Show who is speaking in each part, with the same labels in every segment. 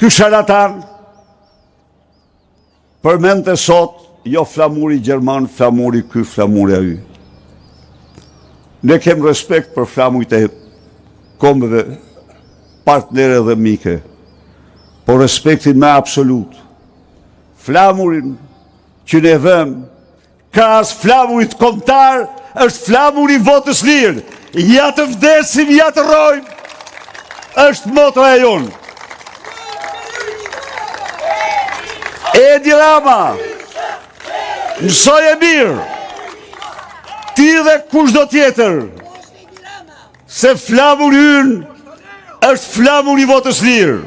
Speaker 1: Ky sharlatan përmendte sot jo flamuri gjerman, flamuri ky, flamuri ai. Ne kem respekt për flamurit e kombeve partnere dhe mike, por respektin me absolut. Flamurin që ne vëm krahas flamurit kombëtar është flamuri votës lirë. Ja të vdesim, ja të rrojmë, është motra e jonë. Edi Rama, mësoj e mirë, ti dhe kushdo tjetër, se flamuri ynë është flamuri votës lirë,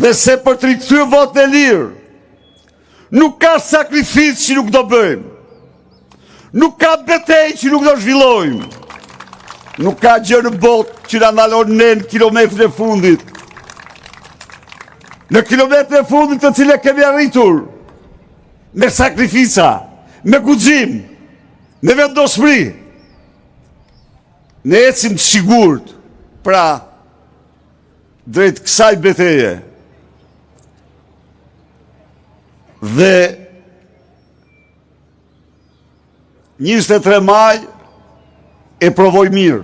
Speaker 1: dhe se për të rikthyer votën e lirë, nuk ka sakrificë që nuk do bëjmë, nuk ka betejë që nuk do zhvillojmë, nuk ka gjë në botë që na ndalon ne në kilometrin e fundit. Në kilometrin e fundit të cilët kemi arritur, me sakrifica, me guxim, me vendosmëri, ne ecim të sigurt, pra, drejt kësaj beteje. Dhe 23 maj e provoj mirë,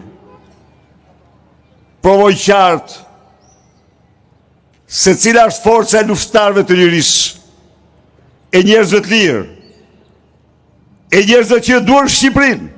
Speaker 1: provoj qartë, se cila është forca e luftarëve të lirisë, e njerëzve të lirë, e njerëzve që e duan Shqipërinë,